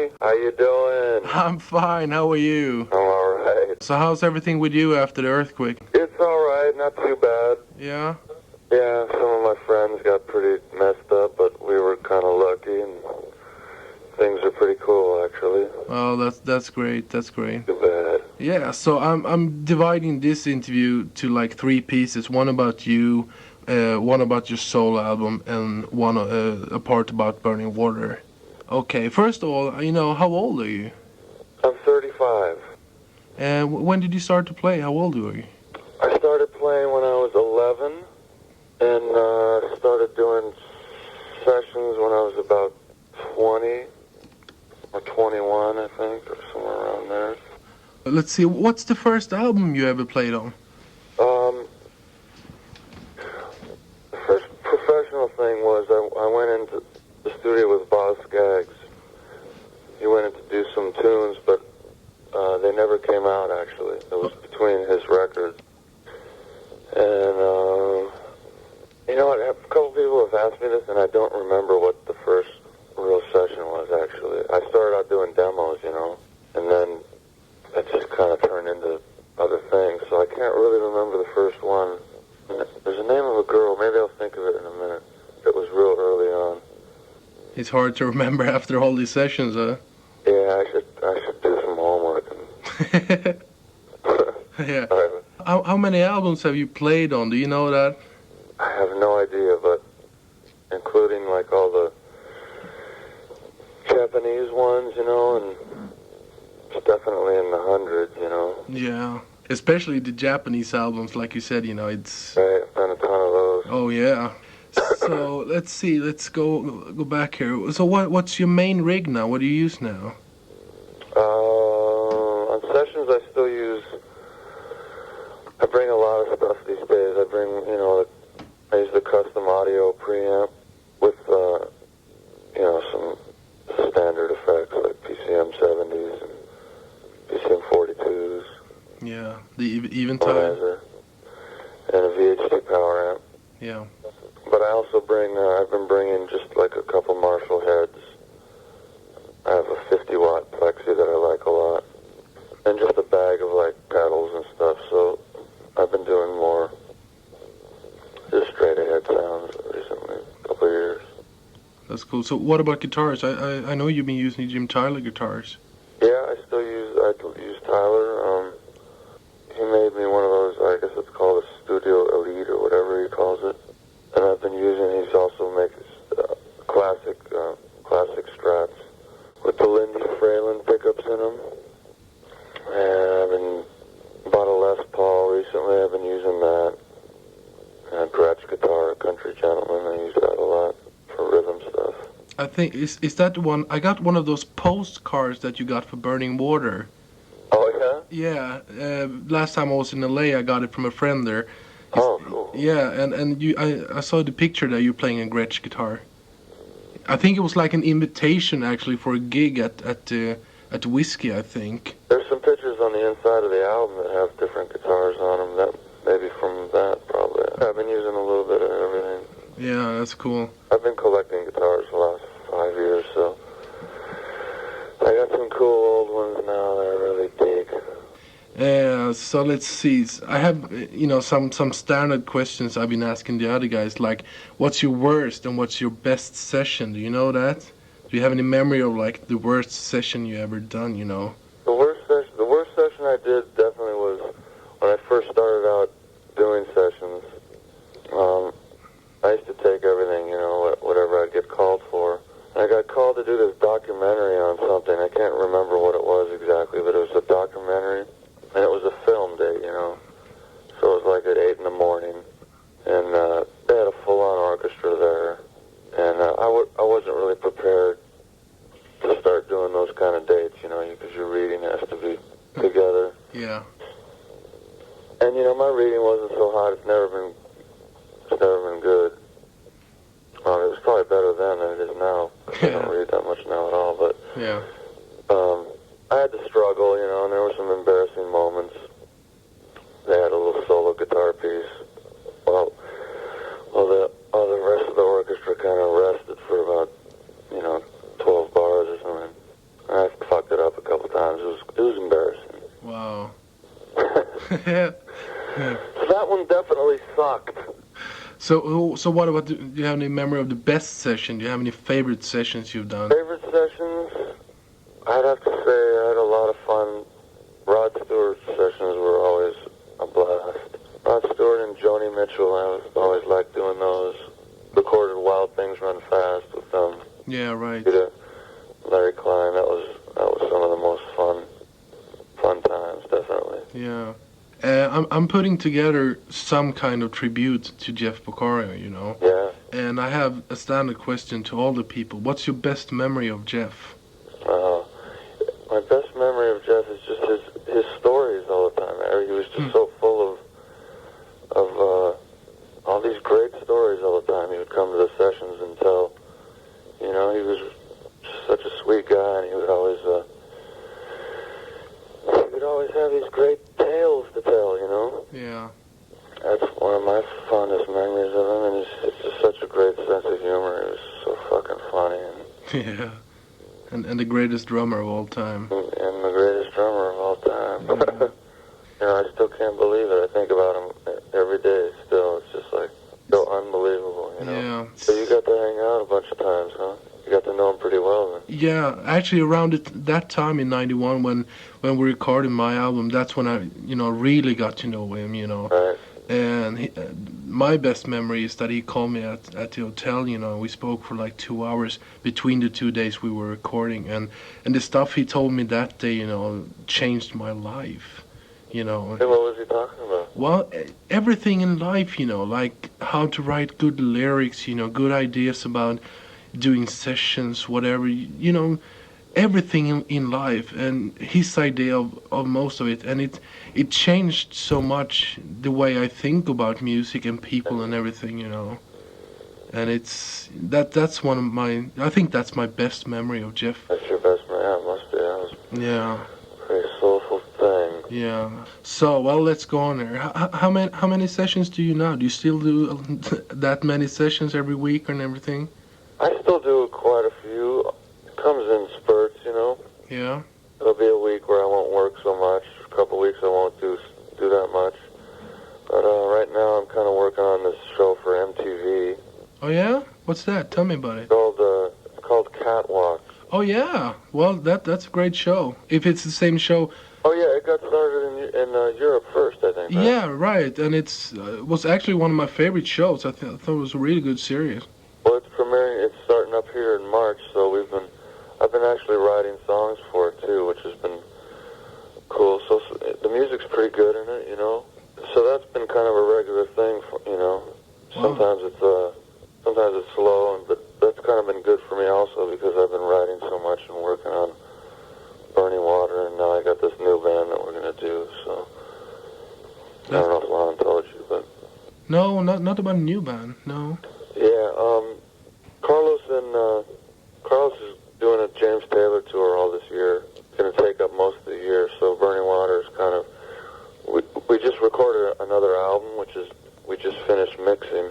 Jimmy. How you doing? I'm fine. How are you? I'm alright. So how's everything with you after the earthquake? It's alright, not too bad. Yeah? Yeah, some of my friends got pretty messed up, but we were kind of lucky, and things are pretty cool, actually. Oh, that's great. That's great. Too bad. Yeah, so I'm dividing this interview to like 3 pieces. One about you, one about your solo album, and one a part about Burning Water. Okay, first of all, how old are you? I'm 35. And when did you start to play? How old were you? I started playing when I was 11, and started doing sessions when I was about 20 or 21, I think, or somewhere around there. Let's see, what's the first album you ever played on? The first professional thing was I went into the studio with Boz Skaggs. He went in to do some tunes, but they never came out, actually. It was between his records. And, you know what, a couple people have asked me this, and I don't remember what the first real session was, actually. I started out doing demos, and then it just kind of turned into other things, so I can't really remember the first one. There's a name of a girl, maybe I'll think of it in a minute. It was real early on. It's hard to remember after all these sessions, huh? Yeah, I should do some homework. Yeah. Right. How many albums have you played on? Do you know that? I have no idea, but including like all the Japanese ones, and it's definitely in the hundreds, Yeah. Especially the Japanese albums, like you said, it's... Right, I've done a ton of those. Oh, yeah. So, let's see, let's go back here. So what's your main rig now? What do you use now? On sessions I still use... I bring a lot of stuff these days. I bring, I use the custom audio preamp with, some standard effects like PCM 70s and PCM 42s. Yeah, the Eventide. And a VHD power amp. Yeah. But I also I've been bringing just like a couple Marshall heads. I have a 50-watt plexi that I like a lot. And just a bag of like pedals and stuff, so I've been doing more just straight ahead sounds recently, a couple of years. That's cool. So what about guitars? I know you've been using Jim Tyler guitars. Yeah, I use Tyler. He made me one of those, I guess it's called a Studio Elite or whatever he calls it. And I've been using, he's also makes classic strats with the Lindy Fralin pickups in them. And bought a Les Paul recently. I've been using that. And a Gretsch guitar, a Country Gentleman. I use that a lot for rhythm stuff. I think, is that the one? I got one of those postcards that you got for Burning Water. Oh, yeah? Yeah. Last time I was in LA, I got it from a friend there. Oh, cool. Yeah, and I saw the picture that you're playing a Gretsch guitar. I think it was like an invitation, actually, for a gig at Whiskey, I think. There's some pictures on the inside of the album that have different guitars on them. That maybe from that, probably. I've been using a little bit of everything. Yeah, that's cool. I've been collecting guitars the last 5 years, so I got some cool old ones now that I really dig. Yeah, so let's see. I have, some standard questions I've been asking the other guys, like, what's your worst and what's your best session? Do you know that? Do you have any memory of, like, the worst session you ever done, The worst session I did definitely was when I first started out doing sessions. I used to take everything, whatever I'd get called for. And I got called to do this documentary on something. I can't remember what it was exactly, but it was a documentary. And it was a film day, So it was like at 8 in the morning. And they had a full-on orchestra there. And I wasn't really prepared to start doing those kind of dates, because your reading has to be together. Yeah. And, my reading wasn't so hot. It's never been good. It was probably better then than it is now. I don't read that much now at all, but... Yeah. I had to struggle, and there were some embarrassing moments. They had a little solo guitar piece. Well, the rest of the orchestra kind of rested for about, 12 bars or something. And I Wow. Yeah. So that one definitely sucked. So what about, do you have any memory of the best session? Do you have any favorite sessions you've done? Favorite sessions? I'd have to say I had a lot of fun. Rod Stewart's sessions were always a blast. Rod Stewart and Joni Mitchell, I always liked doing those. Recorded Wild Things Run Fast with them. Yeah, right. Larry Klein, that was some of the most fun times, definitely. Yeah. I'm putting together some kind of tribute to Jeff Porcaro, you know. Yeah. And I have a standard question to all the people. What's your best memory of Jeff? My best memory of Jeff is just his stories all the time. He was just so full of all these great stories all the time. He would come to the sessions and tell, you know, he was such a sweet guy, and he would always have these great tales to tell, you know? Yeah. That's one of my fondest memories of him, and it's just such a great sense of humor. He was so fucking funny. Yeah. And the greatest drummer of all time. And the greatest drummer of all time. You know, I still can't believe it. I think about him every day still. It's just like so unbelievable, you know? Yeah. So you got to hang out a bunch of times, huh? You got to know him pretty well then. Yeah, actually around that time in '91 when we recorded my album, that's when I, you know, really got to know him, you know. Right. And my best memory is that he called me at the hotel, you know. We spoke for like 2 hours between the 2 days we were recording. And the stuff he told me that day, you know, changed my life, you know. Hey, what was he talking about? Well, everything in life, you know, like how to write good lyrics, you know, good ideas about doing sessions, whatever, you know, everything in life, and his idea of most of it, and it changed so much the way I think about music and people and everything, you know. And that's one of my, I think that's my best memory of Jeff. That's your best memory? Yeah, it must be. That was Yeah. a pretty soulful thing. Yeah. So, well, let's go on there. How many sessions do you now? Do you still do that many sessions every week and everything? I still do quite a few. It comes in spurts, you know. Yeah. There'll be a week where I won't work so much. A couple weeks I won't do that much. But right now I'm kind of working on this show for MTV. Oh yeah? What's that? Tell me about it. It's called Catwalks. Oh yeah. Well, that's a great show. If it's the same show. Oh yeah, it got started in Europe first, I think. Right? Yeah, right. And it was actually one of my favorite shows. I thought it was a really good series. Well, it's premiering. It's starting up here in March, so I've been actually writing songs for it too, which has been cool. So the music's pretty good in it, you know. So that's been kind of a regular thing, you know. Sometimes it's slow, but that's kind of been good for me also because I've been writing so much and working on Burning Water, and now I got this new band that we're gonna do. So I don't know if Lon told you, but no, not about a new band. No. Yeah, Carlos is doing a James Taylor tour all this year. It's going to take up most of the year, so Burning Water is kind of... We just recorded another album, we just finished mixing.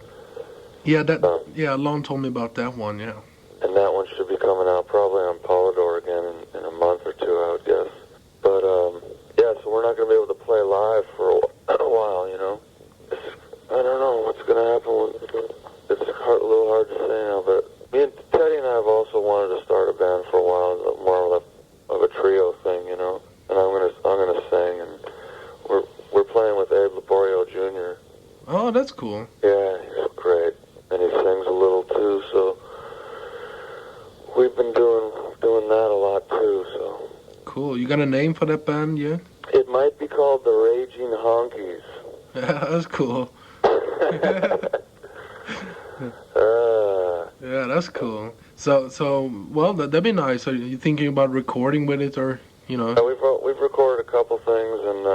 Yeah, Lon told me about that one, yeah. And that one should be coming out probably on Palermo again in a month or two, I would guess. But, yeah, so we're not going to be able to play live for a while, you know. I don't know what's going to happen. It's a little hard to say now, but me and Teddy and I have also wanted to start a band for a while, more of a trio thing, you know. And I'm gonna sing, and we're playing with Abe Laborio Jr. Oh, that's cool. Yeah, he's great, and he sings a little too. So we've been doing that a lot too. So cool. You got a name for that band yet? It might be called the Raging Honkies. Yeah, that's cool. Yeah, that's cool. So well, that'd be nice. Are you thinking about recording with it, or you know? Yeah, we've recorded a couple things, and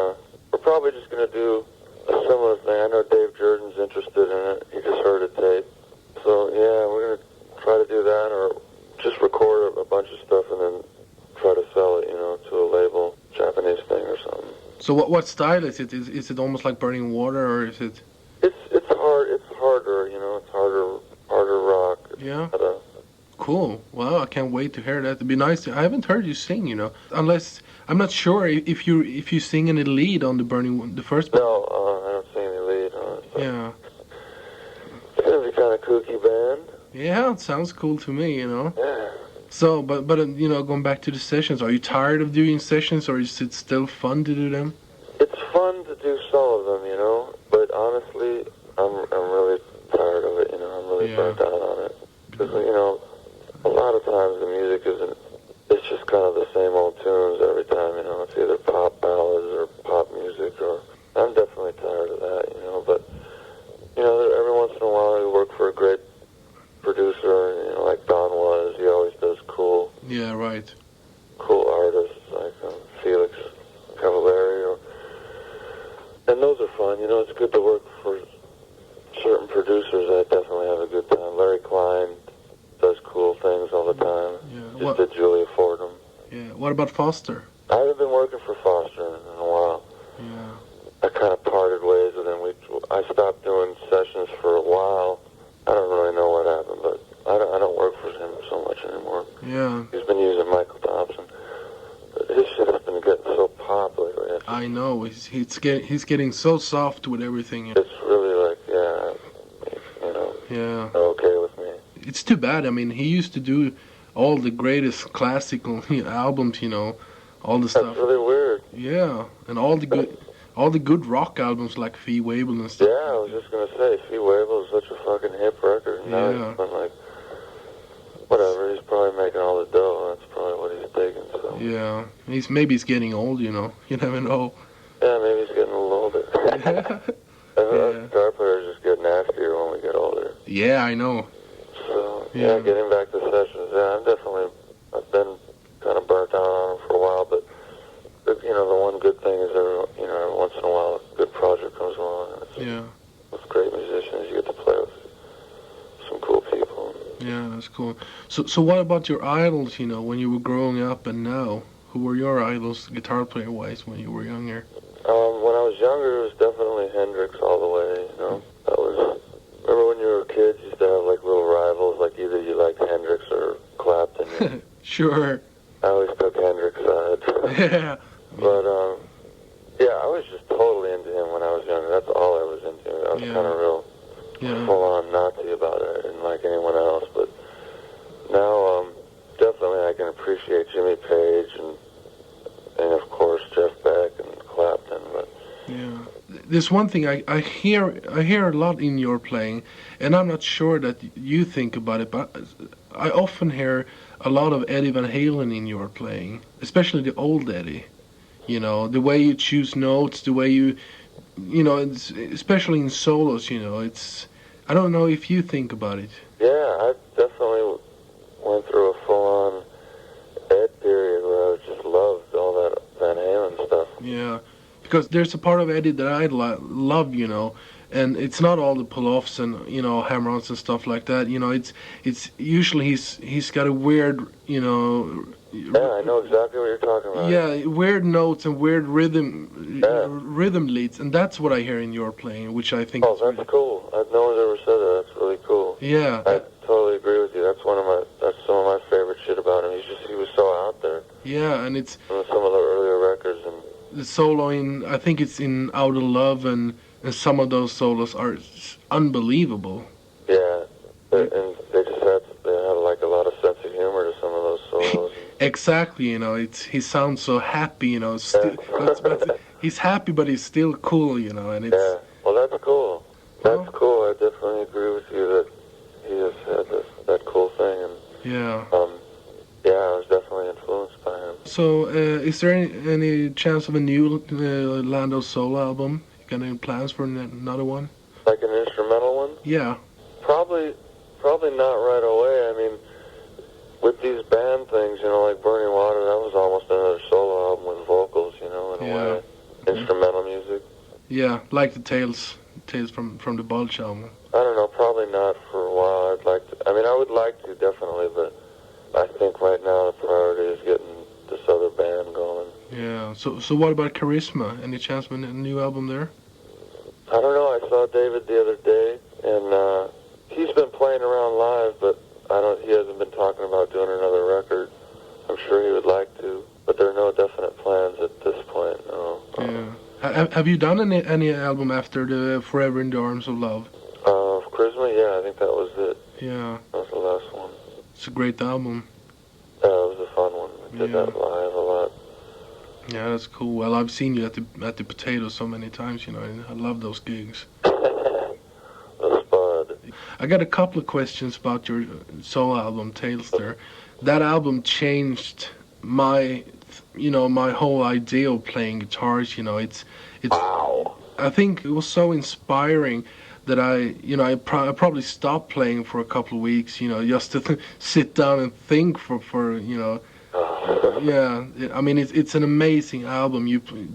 we're probably just gonna do a similar thing. I know Dave Jordan's interested in it. He just heard a tape. So yeah, we're gonna try to do that, or just record a bunch of stuff and then try to sell it, you know, to a label, Japanese thing or something. So what style is it? Is it almost like Burning Water, or is it? It's hard. It's harder, you know. It's harder rock. Yeah. Cool. Well, I can't wait to hear that. It'd be nice. I haven't heard you sing, you know, unless I'm not sure if you sing any lead on the Burning One, the first. No, I don't see any lead on it. Yeah. It's gonna be kind of kooky band. Yeah, it sounds cool to me, you know. Yeah. So, but you know, going back to the sessions, are you tired of doing sessions, or is it still fun to do them? It's fun to do some of them, you know, but honestly, I'm really tired of it, you know. I'm really burnt out on it. Because, you know, a lot of times the music it's just kind of the same old tunes every time, you know. It's either pop ballads or pop music, or I'm definitely tired of that, you know. But, you know, every once in a while you work for a great producer, you know, like Don was. He always does cool artists like Felix Cavallari, and those are fun. You know, it's good to work for certain producers that definitely have a good time. Larry Klein does cool things all the time. Yeah. Just did Julia Fordham. Yeah. What about Foster? I haven't been working for Foster in a while. Yeah. I kind of parted ways with him. I stopped doing sessions for a while. I don't really know what happened, but I don't work for him so much anymore. Yeah. He's been using Michael Thompson. His shit has been getting so pop lately. I know. He's getting so soft with everything. It's really like, yeah, you know. Yeah. Okay with me. It's too bad. I mean, he used to do all the greatest classical albums, you know, all the stuff. That's really weird. Yeah, and all the good rock albums like Fee Waybill and stuff. Yeah, I was just gonna say, Fee Waybill is such a fucking hip record. And now he's been like, whatever. He's probably making all the dough. That's probably what he's taking. So. Yeah, maybe he's getting old, you know. You never know. Yeah, maybe he's getting a little older. Us guitar players just get nastier when we get older. Yeah, I know. So yeah, getting back to sessions. Yeah, I've been kind of burnt out on them for a while, but you know, the one good thing is every once in a while a good project comes along. With great musicians, you get to play with some cool people. Yeah, that's cool. So what about your idols, you know, when you were growing up and now? Who were your idols, guitar player-wise, when you were younger? When I was younger, it was definitely Hendrix all the way, you know. Remember when you were a kid, you used to have like little rivals, like either you liked Hendrix or Clapton. Sure. I always took Hendrix's side. Yeah. But, yeah, I was just totally into him when I was younger. That's all I was into. I was kind of real full-on Nazi about it. I didn't like anyone else. But now, definitely I can appreciate Jimmy Page and of course, Jeff Beck and Clapton. But yeah. There's one thing I hear a lot in your playing, and I'm not sure that you think about it, but I often hear a lot of Eddie Van Halen in your playing, especially the old Eddie. You know, the way you choose notes, the way you know, especially in solos, you know, I don't know if you think about it. Yeah, I definitely went through a full-on Ed period where I just loved all that Van Halen stuff. Yeah, because there's a part of Eddie that I love, you know, and it's not all the pull-offs and, you know, hammer-ons and stuff like that. You know, it's usually he's got a weird, you know. Yeah, I know exactly what you're talking about. Yeah, weird notes and weird rhythm leads, and that's what I hear in your playing, which I think. Oh, that's really cool. No one's ever said that. That's really cool. Yeah, I totally agree with you. That's some of my favorite shit about him. He was so out there. Yeah, and it's on some of the earlier records and the solo I think it's in Out of Love, and some of those solos are unbelievable. Yeah, and they had like a lot of sense of humor to some of those solos. Exactly, you know, he sounds so happy, you know. But he's happy, but he's still cool, you know. And it's well, that's cool. That's cool. I definitely agree with you that he has had that cool thing, and yeah, I was definitely influenced by him. So, is there any chance of a new Landau solo album? You got any plans for another one? Like an instrumental one? Yeah. Probably not right away. I mean, with these band things, you know, like Burning Water, that was almost another solo album with vocals, you know, in a way. Instrumental music. Yeah, like the Tales from the Bulge album. I don't know, probably not for a while. I would like to, definitely, but I think right now the priority is getting this other band going. Yeah, so what about Charisma? Any chance of a new album there? I don't know, I saw David the other day, and he's been playing around live, but he hasn't been talking about doing another record. I'm sure he would like to. but there are no definite plans at this point. No. Have you done any album after the Forever in the Arms of Love? Charisma, yeah, I think that was it. Yeah. That was the last one. It's a great album. Yeah, it was a fun one. We did that live a lot. Yeah, that's cool. Well, I've seen you at the Potato so many times, you know, and I love those gigs. The Spud. I got a couple of questions about your solo album, Tailster. That album changed my whole idea of playing guitars. You know, it's. Wow. I think it was so inspiring that I probably stopped playing for a couple of weeks. You know, just to sit down and think for you know. Yeah, I mean it's an amazing album.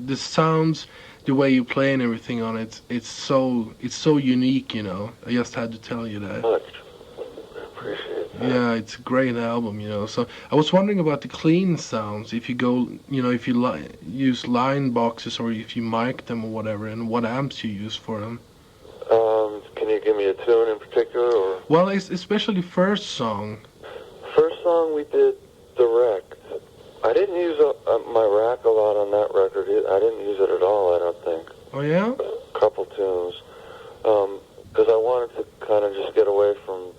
The sounds, the way you play and everything on it, it's so unique. You know, I just had to tell you that. Much. I appreciate that. Yeah, it's a great album, you know. So I was wondering about the clean sounds. If you go, you know, if you use line boxes or if you mic them or whatever, and what amps you use for them. Can you give me a tune in particular, or? Well, it's especially first song. First song we did direct. I didn't use my rack a lot on that record. I didn't use it at all, I don't think. Oh yeah? A couple tunes. Because I wanted to kind of just get away from,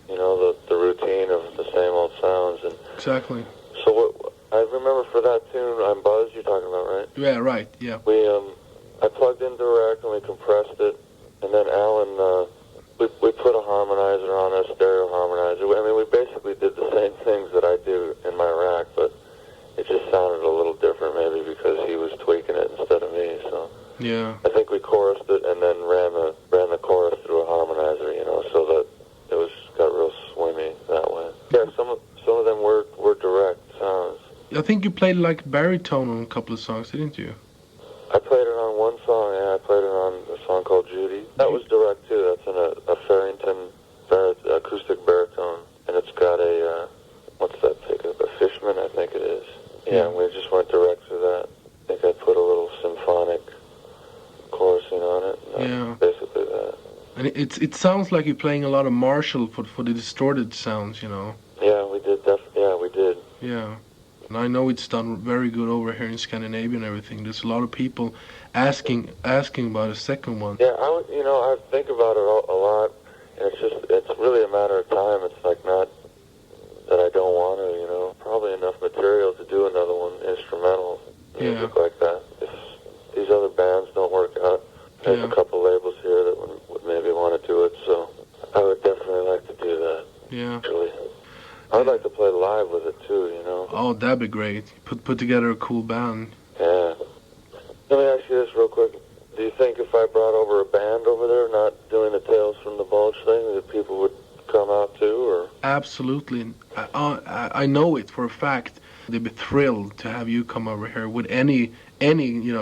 you know, the routine of the same old sounds. And exactly. So what I remember for that tune, I'm Buzz, you're talking about, right? Yeah, right, yeah. I plugged in direct and we compressed it, and then Alan, we put a harmonizer on a stereo harmonizer. I mean, we basically did the same things that I do in my rack, but it just sounded a little different maybe because he was tweaking it instead of me, so. Yeah. I think we chorused it and then ran the chorus through a harmonizer, you know, so that it got real swimmy that way. Yeah, some of them were direct sounds. I think you played like baritone on a couple of songs, didn't you? I played it on one song, yeah. I played it on a song called Judy. That was direct too. That's a Farrington acoustic baritone, and it's got a what's that pickup? A Fishman, I think it is. Yeah, we just went direct through that. I think I put a little symphonic chorusing on it. Yeah. Basically that. And it sounds like you're playing a lot of Marshall for the distorted sounds, you know. Yeah, we did. Yeah, we did. Yeah. And I know it's done very good over here in Scandinavia and everything. There's a lot of people asking about a second one. Yeah, I think about it a lot, and it's really a matter of time. It's like not that I don't want to, you know. Probably enough material to do another one, instrumental music like that. If these other bands don't work out, there's a couple labels here that would maybe want to do it, so I would definitely like to do that. Yeah. Actually. I'd like to play live with it too, you know. Oh, that'd be great. Put together a cool band. Yeah. Let me ask you this real quick. Do you think if I brought over a band over there, not doing the Tales from the Bulge thing, that people would come out too, or? Absolutely. I know it for a fact. They'd be thrilled to have you come over here with any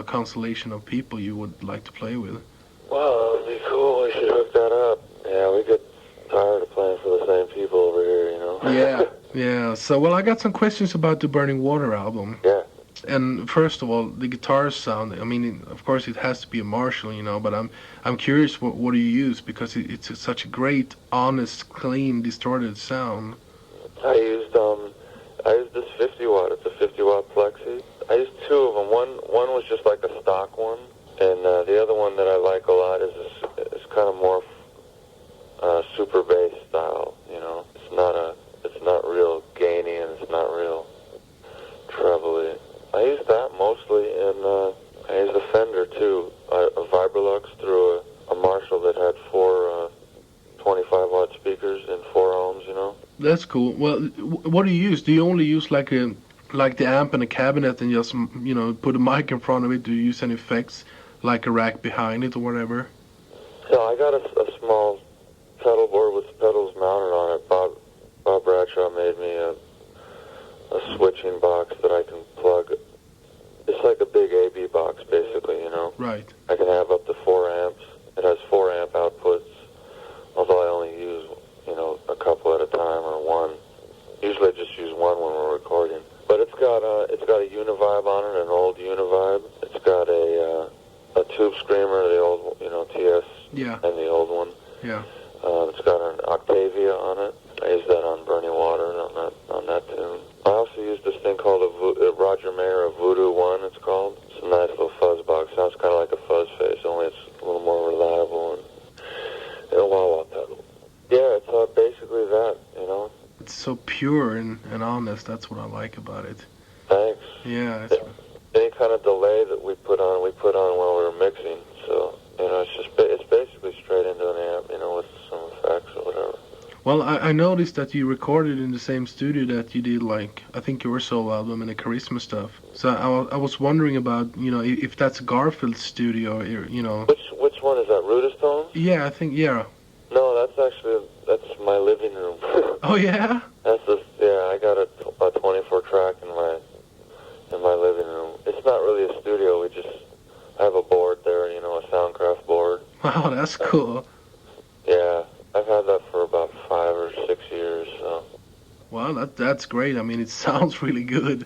constellation of people you would like to play with. Wow, that'd be cool. We should hook that up. Yeah, we get tired of playing for the same people over here, you know. Yeah. Yeah. So, well, I got some questions about the Burning Water album. Yeah. And first of all, the guitar sound. I mean, of course, it has to be a Marshall, you know. But I'm curious, what do you use? Because it's such a great, honest, clean, distorted sound. I used this 50 watt. It's a 50 watt Plexi. I used two of them. One was just like a stock one, and the other one that I like a lot is kind of more super bass style. You know, it's not real gainy and it's not real trebly. I used that mostly, and I used a Fender too, a Vibrolux through a Marshall that had four 25 watt speakers and 4 ohms. You know. That's cool. Well, what do you use? Do you only use like the amp and a cabinet and just put a mic in front of it? Do you use any effects like a rack behind it or whatever? No, I got a small pedalboard with pedals mounted on it. Bob Bradshaw made me a switching box that I can plug. It's like a big AB box, basically, you know. Right. I can have up to 4 amps. It has 4 amp outputs, although I only use, a couple at a time or one. Usually I just use one when we're recording. But it's got a Univibe on it, an old Univibe. It's got a Tube Screamer, the old, TS, and the old one. Yeah. It's got an Octavia on it. I used that on Burning Water on that tune. I also used this thing called so pure and honest. That's what I like about it. Thanks. Yeah. Any kind of delay that we put on while we were mixing. So, it's basically straight into an amp, with some effects or whatever. Well, I noticed that you recorded in the same studio that you did, like, I think your solo album and the Charisma stuff. So I was wondering about, if that's Garfield's studio, Which one is that, Rudistone? Yeah, I think, yeah. No, that's my living room. Oh, yeah? I got a 24 track in my living room. It's not really a studio, I have a board there, a Soundcraft board. Wow, that's cool. Yeah, I've had that for about 5 or 6 years, so. Wow, that's great. I mean, it sounds really good.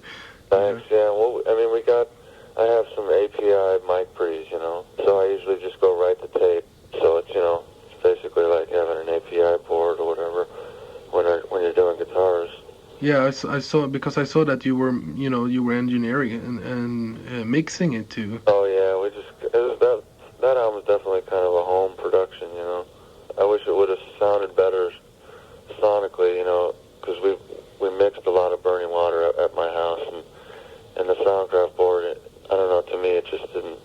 Thanks, yeah. Well, I have some API mic pre's, so I usually just go right to tape. So it's, it's basically like having an API board or whatever when you're doing guitars. Yeah, I saw, because I saw that you were engineering and mixing it too. Oh yeah, that album's definitely kind of a home production, I wish it would have sounded better sonically, because we mixed a lot of Burning Water at my house, and the Soundcraft board, I don't know, to me it just didn't,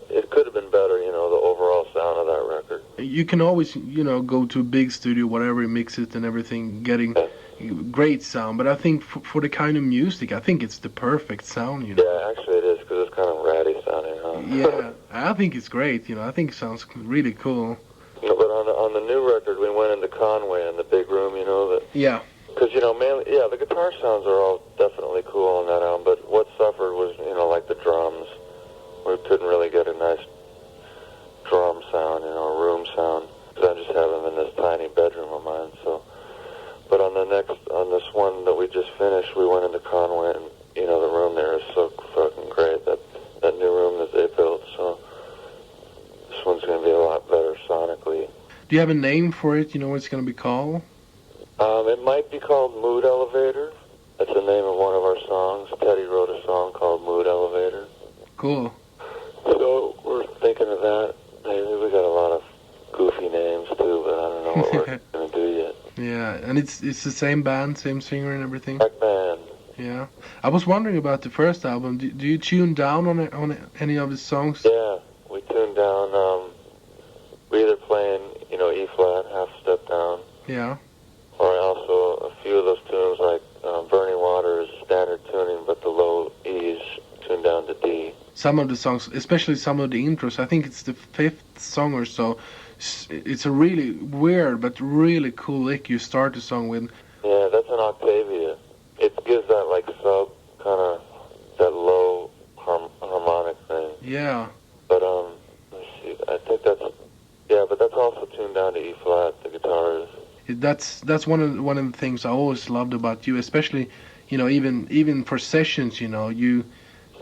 it could have been better, the overall sound of that record. You can always, go to a big studio, whatever, mix it and everything, getting great sound, but I think for the kind of music, I think it's the perfect sound, Yeah, actually it is, because it's kind of ratty sounding, huh? Yeah, I think it's great, I think it sounds really cool. But on the new record, we went into Conway in the big room, Yeah. Because, mainly, the guitar sounds are all definitely cool on that album, but what suffered was, like the drums. We couldn't really get a nice drum sound, room sound, because I just have them in this tiny bedroom of mine, so. But on this one that we just finished, we went into Conway, and, the room there is so fucking great, that new room that they built, so this one's going to be a lot better sonically. Do you have a name for it? What it's going to be called? It might be called Mood Elevator. That's the name of one of our songs. Teddy wrote a song called Mood Elevator. Cool. So we're thinking of that. Maybe we got a lot of goofy names too, but I don't know what we're going to do yet. Yeah, and it's the same band, same singer and everything? Black band. Yeah. I was wondering about the first album. Do you tune down on any of the songs? Yeah, we tuned down. We either playing, E flat, half step down. Yeah. Or also a few of those tunes, like Burning Water is standard tuning, but the low E's tuned down to D. Some of the songs, especially some of the intros, I think it's the 5th song or so. It's a really weird but really cool lick you start the song with. Yeah, that's an Octavia. It gives that like sub kind of that low harmonic thing. Yeah. But let's see. I think but that's also tuned down to E flat. The guitar is. That's one of the things I always loved about you, especially even for sessions. You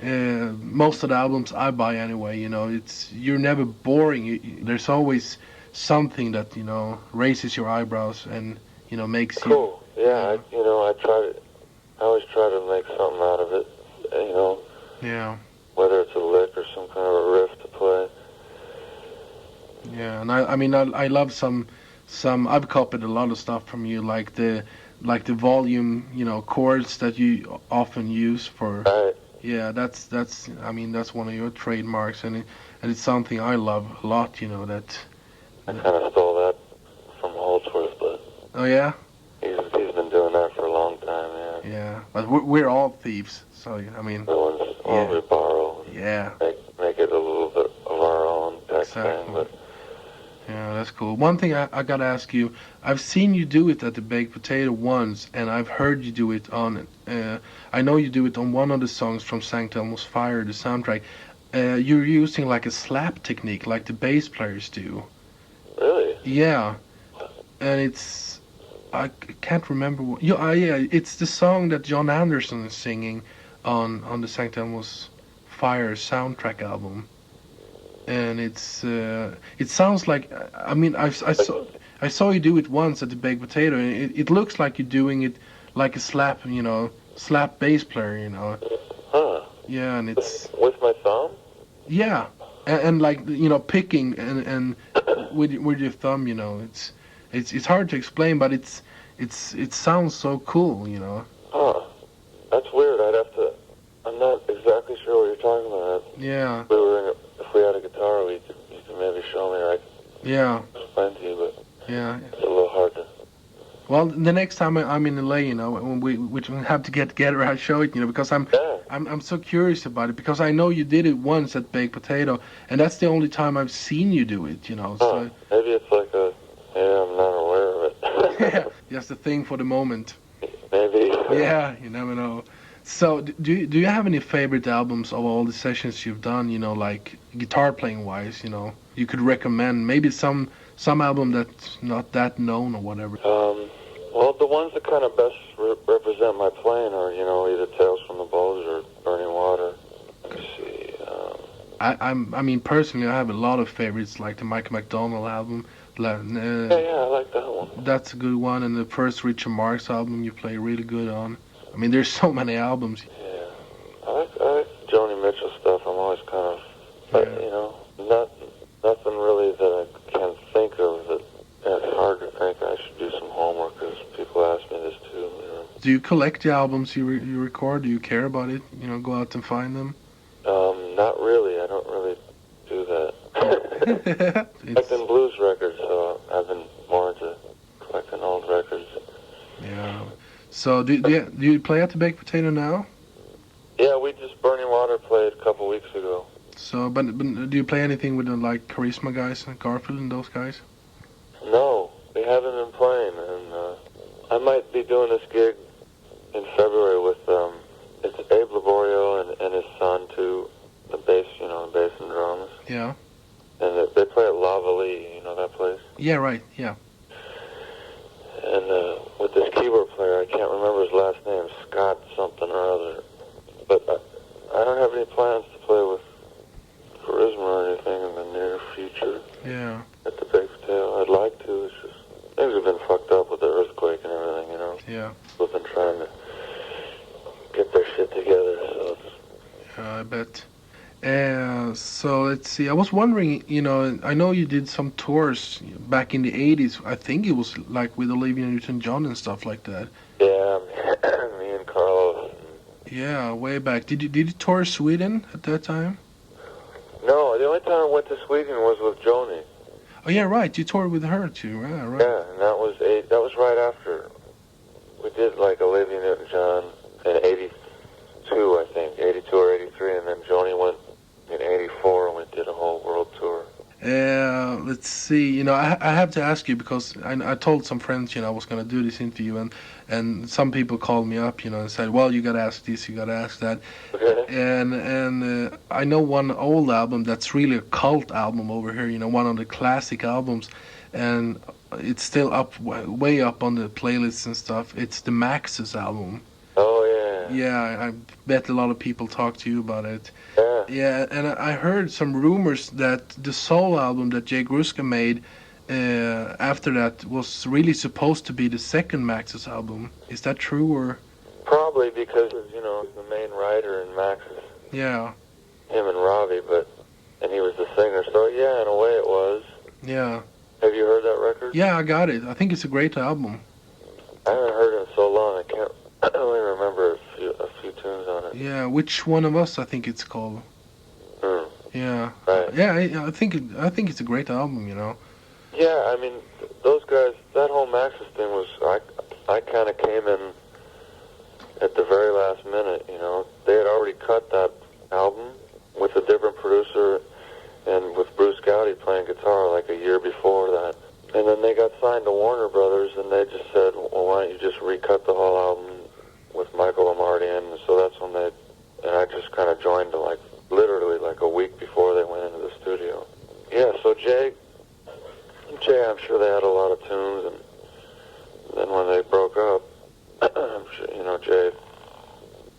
most of the albums I buy anyway. You're never boring. There's always something that raises your eyebrows and makes you cool. Yeah, I always try to make something out of it. Yeah. Whether it's a lick or some kind of a riff to play. Yeah, and I love some I've copied a lot of stuff from you, like the volume chords that you often use for. Right. Yeah, that's one of your trademarks, and it's something I love a lot. That. I kind of stole that from Holdsworth, but. Oh yeah. He's been doing that for a long time, yeah. Yeah, but we're all thieves, so we borrow. Yeah. Make it a little bit of our own type thing, but. Yeah, that's cool. One thing I gotta ask you, I've seen you do it at the Baked Potato once, and I've heard you do it on, I know you do it on one of the songs from St. Elmo's Fire, the soundtrack. You're using like a slap technique, like the bass players do. Really? Yeah, and I can't remember what, yeah, it's the song that John Anderson is singing on the St. Elmo's Fire soundtrack album. And it sounds like, I saw you do it once at the Baked Potato, and it looks like you're doing it like a slap bass player, Huh. Yeah, and it's with my thumb. Yeah, and like picking and with your thumb, it's hard to explain, but it's it sounds so cool, you know. Huh. That's weird. I'm not exactly sure what you're talking about. Yeah. If we had a guitar, you could maybe show me, or I Yeah. could explain to you, but Yeah. it's a little hard to. Well, the next time I'm in LA, you know, when we have to get together, I'll show it, you know, because Yeah. I'm so curious about it, because I know you did it once at Baked Potato, and that's the only time I've seen you do it, you know. Huh. So Maybe it's like I'm not aware of it. yeah, just a thing for the moment. Maybe. Yeah, you never know. So, do you have any favorite albums of all the sessions you've done? You know, like guitar playing wise, you know, you could recommend maybe some album that's not that known or whatever. Well, the ones that kind of best represent my playing are, either Tales from the Bulge or Burning Water. Let's see. I mean, personally, I have a lot of favorites, like the Michael McDonald album. Yeah, I like that one. That's a good one, and the first Richard Marx album you play really good on. I mean, there's so many albums. Yeah, I like Joni Mitchell stuff. I'm always kind of, but nothing really that I can think of that. It's hard to think. I should do some homework because people ask me this too. Do you collect the albums you record? Do you care about it? You know, go out and find them. Not really. I don't really do that. Collecting blues records, so I've been more into collecting old records. Yeah. So do you play at the Baked Potato now? Yeah, we just Burning Water played a couple weeks ago. So, but do you play anything with the like Charisma guys, Garfield and those guys? No, we haven't been playing, and I might be doing this gig in February with it's Abe Laborio and his son too, the bass, bass and drums. Yeah. And they play at Lava Lee, you know that place? Yeah, right. Yeah. And with this keyboard player, I can't remember his last name, Scott something or other. But I don't have any plans to play with Charisma or anything in the near future. Yeah. At the Baked Potato, I'd like to. It's just things have been fucked up with the earthquake and everything, you know. Yeah. We've been trying to get their shit together, so. I bet. So let's see. I was wondering, you know, I know you did some tours back in the 80s. I think it was like with Olivia Newton-John and stuff like that. Yeah, me and Carlos. Yeah, way back. Did you tour Sweden at that time? No, the only time I went to Sweden was with Joni. Oh yeah, right. You toured with her too. Yeah, right. Yeah, and that was right after we did like Olivia Newton-John in '82, I think, '82 or '83, and then Joni went in '84, and we did a whole world tour. Let's see. You know, I have to ask you because I told some friends, you know, I was going to do this interview, and some people called me up, you know, and said, well, you got to ask this, you got to ask that. Okay. And I know one old album that's really a cult album over here, you know, one of the classic albums, and it's still way up on the playlists and stuff. It's the Maxis album. Oh, yeah. Yeah, I bet a lot of people talk to you about it. Yeah. Yeah, and I heard some rumors that the Soul album that Jay Gruska made after that was really supposed to be the second Maxis album. Is that true, or? Probably because, you know, the main writer in Maxis. Yeah. Him and Robbie, and he was the singer, so yeah, in a way it was. Yeah. Have you heard that record? Yeah, I got it. I think it's a great album. I haven't heard it in so long, I only remember a few tunes on it. Yeah, Which One of Us, I think it's called. Yeah. Right. Yeah, I think it's a great album, you know. Yeah, I mean, those guys, that whole Maxis thing was, I kind of came in at the very last minute, you know. They had already cut that album with a different producer and with Bruce Gowdy playing guitar like a year before that. And then they got signed to Warner Brothers, and they just said, well, why don't you just recut the whole album with Michael Lombardi in? And so that's when and I just kind of joined literally like a week before they went into the studio. Yeah, so Jay, I'm sure they had a lot of tunes, and then when they broke up, I'm sure, you know, Jay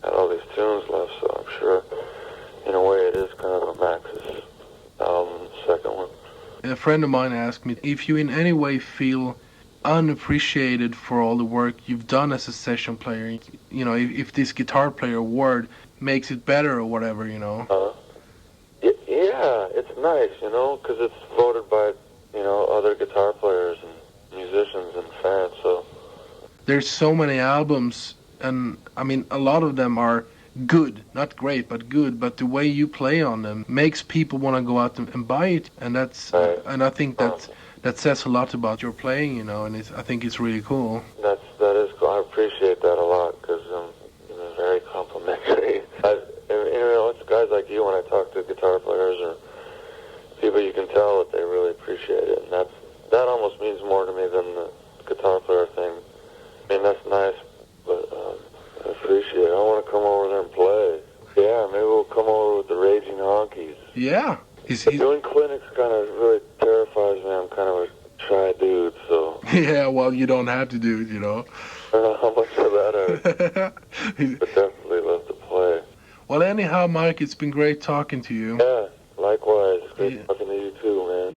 had all these tunes left, so I'm sure, in a way, it is kind of a Maxis album, the second one. A friend of mine asked me if you in any way feel unappreciated for all the work you've done as a session player. You know, if this guitar player award makes it better or whatever, you know. Yeah, it's nice, you know, because it's voted by, you know, other guitar players and musicians and fans, so there's so many albums, and I mean a lot of them are good, not great, but good. But the way you play on them makes people want to go out and buy it, and and I think that says a lot about your playing, you know. And I think it's really cool. That is cool. I appreciate that a lot because it's very complimentary. It's guys like you when I talk to guitar players or people, you can tell that they really appreciate it, and that almost means more to me than the guitar player thing. I mean, that's nice, but I appreciate it. I want to come over there and play. Yeah, maybe we'll come over with the Raging Honkies. Yeah. Doing clinics kind of really terrifies me. I'm kind of a shy dude, so... Yeah, well, you don't have to do it, you know. I don't know how much of that but definitely love to play. Well, anyhow, Mike, it's been great talking to you. Yeah, likewise. Great talking to you too, man.